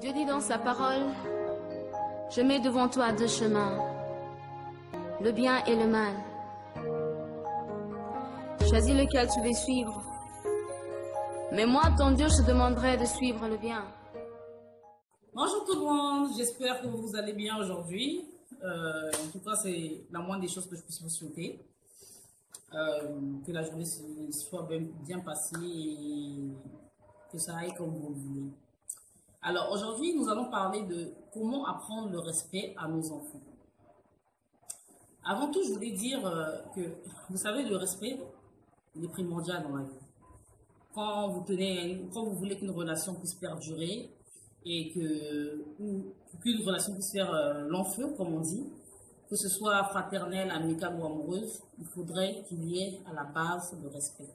Dieu dit dans sa parole, je mets devant toi deux chemins, le bien et le mal. Choisis lequel tu veux suivre. Mais moi, ton Dieu, je te demanderai de suivre le bien. Bonjour tout le monde, j'espère que vous allez bien aujourd'hui. En tout cas, c'est la moindre des choses que je puisse vous souhaiter. Que la journée soit bien passée et que ça aille comme vous le voulez. Alors aujourd'hui, nous allons parler de comment apprendre le respect à nos enfants. Avant tout, je voulais dire que, vous savez, le respect, il est primordial dans la vie. Quand vous voulez qu'une relation puisse perdurer et qu'une relation puisse faire long feu, comme on dit, que ce soit fraternelle, amicale ou amoureuse, il faudrait qu'il y ait à la base le respect.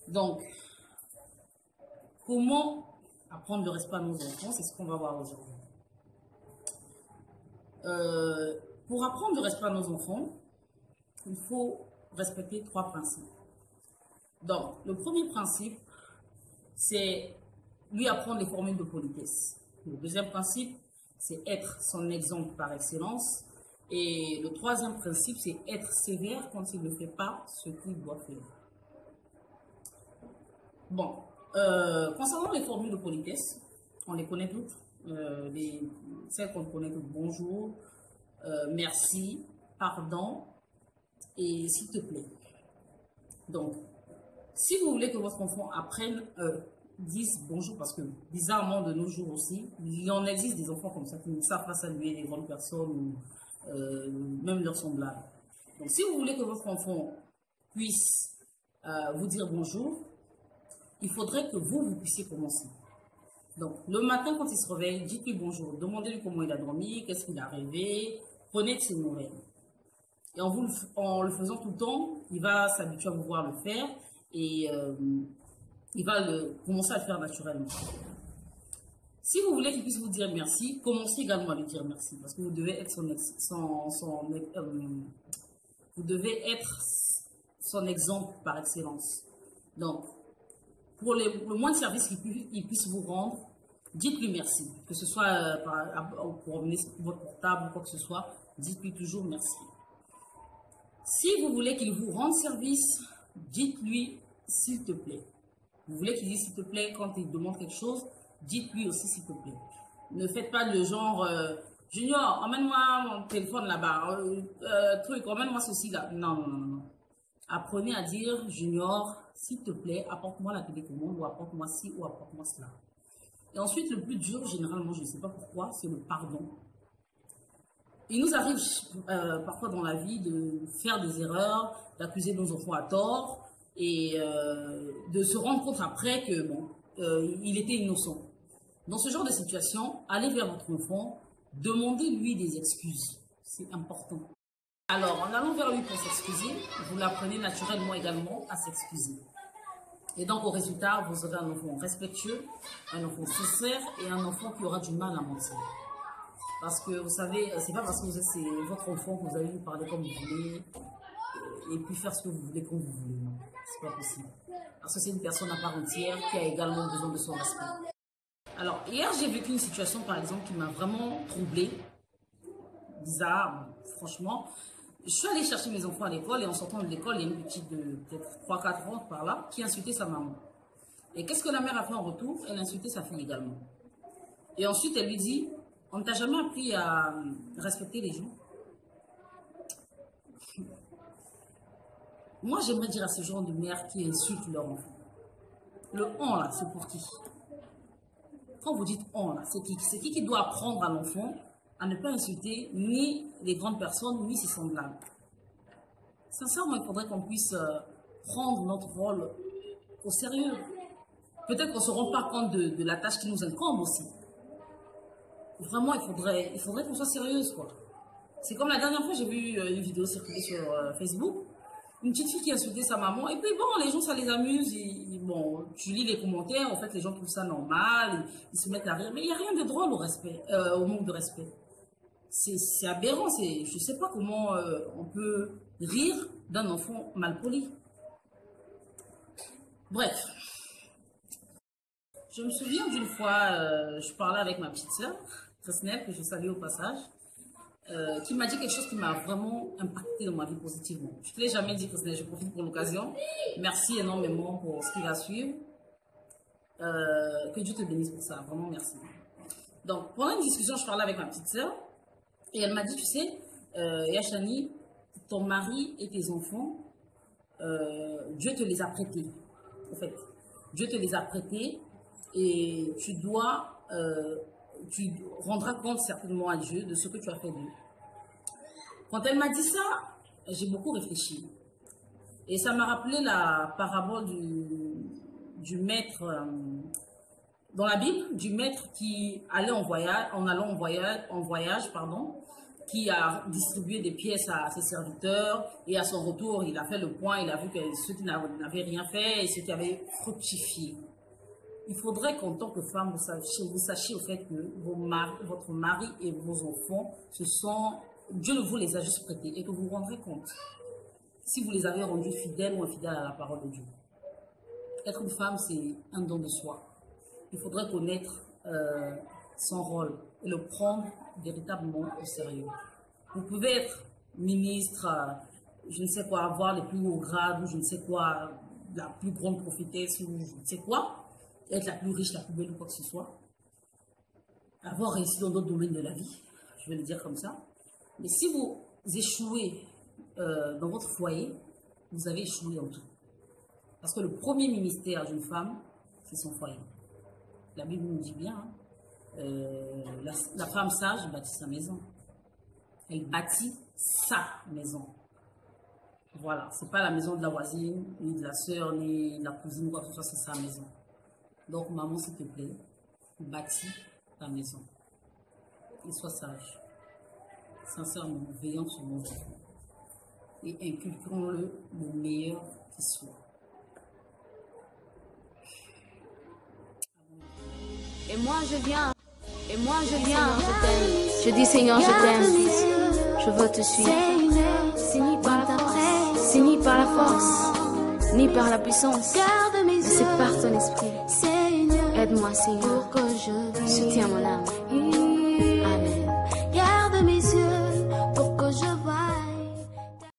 Donc, comment apprendre le respect à nos enfants, c'est ce qu'on va voir aujourd'hui. Pour apprendre le respect à nos enfants, il faut respecter trois principes. Donc, le premier principe, c'est lui apprendre les formules de politesse. Le deuxième principe, c'est être son exemple par excellence. Et le troisième principe, c'est être sévère quand il ne fait pas ce qu'il doit faire. Bon, concernant les formules de politesse, on les connaît toutes. Celles qu'on connaît toutes, bonjour, merci, pardon et s'il te plaît. Donc, si vous voulez que votre enfant apprenne, dise bonjour, parce que bizarrement de nos jours aussi, il en existe des enfants comme ça qui ne savent pas saluer les grandes personnes ou même leurs semblables. Donc, si vous voulez que votre enfant puisse vous dire bonjour, il faudrait que vous puissiez commencer. Donc, le matin, quand il se réveille, dites-lui bonjour, demandez-lui comment il a dormi, qu'est-ce qu'il a rêvé, prenez de ses nouvelles. Et en le faisant tout le temps, il va s'habituer à vous voir le faire et il va commencer à le faire naturellement. Si vous voulez qu'il puisse vous dire merci, commencez également à lui dire merci parce que vous devez être vous devez être son exemple par excellence. Donc, pour le moins de service qu'il puisse vous rendre, dites-lui merci. Que ce soit pour amener votre portable ou quoi que ce soit, dites-lui toujours merci. Si vous voulez qu'il vous rende service, dites-lui s'il te plaît. Vous voulez qu'il dise s'il te plaît quand il demande quelque chose, dites-lui aussi s'il te plaît. Ne faites pas le genre Junior, emmène-moi mon téléphone là-bas, emmène-moi ceci là. Non, non, non, non. Apprenez à dire Junior, s'il te plaît, apporte-moi la télécommande ou apporte-moi ci ou apporte-moi cela. Et ensuite, le plus dur, généralement, je ne sais pas pourquoi, c'est le pardon. Il nous arrive parfois dans la vie de faire des erreurs, d'accuser nos enfants à tort et de se rendre compte après que bon, il était innocent. Dans ce genre de situation, allez vers votre enfant, demandez-lui des excuses. C'est important. Alors, en allant vers lui pour s'excuser, vous l'apprenez naturellement également à s'excuser. Et donc, au résultat, vous aurez un enfant respectueux, un enfant sincère et un enfant qui aura du mal à mentir. Parce que vous savez, c'est pas parce que c'est votre enfant que vous allez lui parler comme vous voulez et puis faire ce que vous voulez comme vous voulez. Non, c'est pas possible. Parce que c'est une personne à part entière qui a également besoin de son respect. Alors, hier, j'ai vécu une situation, par exemple, qui m'a vraiment troublée. Bizarre, franchement. Je suis allée chercher mes enfants à l'école et en sortant de l'école, il y a une petite de peut-être 3-4 ans par là qui insultait sa maman. Et qu'est-ce que la mère a fait en retour? Elle a insulté sa fille également. Et ensuite, elle lui dit, on ne t'a jamais appris à respecter les gens? Moi, j'aimerais dire à ce genre de mère qui insulte leur enfant. Le on là, c'est pour qui? Quand vous dites on là, c'est qui doit apprendre à l'enfant à ne pas insulter ni les grandes personnes, ni ses semblables. Sincèrement, il faudrait qu'on puisse prendre notre rôle au sérieux. Peut-être qu'on ne se rend pas compte de la tâche qui nous incombe aussi. Vraiment, il faudrait qu'on soit sérieuse, quoi. C'est comme la dernière fois, j'ai vu une vidéo circuler sur Facebook. Une petite fille qui insultait sa maman. Et puis bon, les gens, ça les amuse. Bon, tu lis les commentaires, en fait, les gens trouvent ça normal. Ils se mettent à rire. Mais il n'y a rien de drôle au manque de respect. C'est aberrant. Je ne sais pas comment on peut rire d'un enfant mal poli. Bref. Je me souviens d'une fois, je parlais avec ma petite sœur, Tresnel, que je salue au passage, qui m'a dit quelque chose qui m'a vraiment impacté dans ma vie positivement. Je ne te l'ai jamais dit, Tresnel, je profite pour l'occasion. Merci énormément pour ce qui va suivre. Que Dieu te bénisse pour ça, vraiment merci. Donc, pendant une discussion, je parlais avec ma petite sœur et elle m'a dit, tu sais, Yachani, ton mari et tes enfants, Dieu te les a prêtés. En fait, Dieu te les a prêtés et tu rendras compte certainement à Dieu de ce que tu as fait d'eux. Quand elle m'a dit ça, j'ai beaucoup réfléchi. Et ça m'a rappelé la parabole du maître, dans la Bible, du maître qui allait en voyage, qui a distribué des pièces à ses serviteurs et à son retour, il a fait le point, il a vu que ceux qui n'avaient rien fait et ceux qui avaient fructifié. Il faudrait qu'en tant que femme, vous sachiez au fait que votre mari et vos enfants, Dieu vous les a juste prêtés et que vous vous rendrez compte si vous les avez rendus fidèles ou infidèles à la parole de Dieu. Être une femme, c'est un don de soi. Il faudrait connaître son rôle et le prendre véritablement au sérieux. Vous pouvez être ministre, je ne sais quoi, avoir les plus hauts grades, ou je ne sais quoi, la plus grande prophétesse, ou je ne sais quoi, être la plus riche, la plus belle, ou quoi que ce soit, avoir réussi dans d'autres domaines de la vie, je vais le dire comme ça. Mais si vous échouez dans votre foyer, vous avez échoué en tout. Parce que le premier ministère d'une femme, c'est son foyer. La Bible nous dit bien, la femme sage bâtit sa maison. Elle bâtit sa maison. Voilà, c'est pas la maison de la voisine, ni de la sœur, ni de la cousine, quoi que ce soit, c'est sa maison. Donc, maman, s'il te plaît, bâtis ta maison. Et sois sage. Sincèrement, veillant sur nos enfants. Et inculquons-le le meilleur qui soit. Et moi je viens, je t'aime. Je dis Seigneur, je t'aime. Je veux te suivre. C'est ni par la force, c'est ni par la force, ni par la puissance. Mais c'est par ton esprit. Aide-moi, Seigneur, pour que je soutiens mon âme.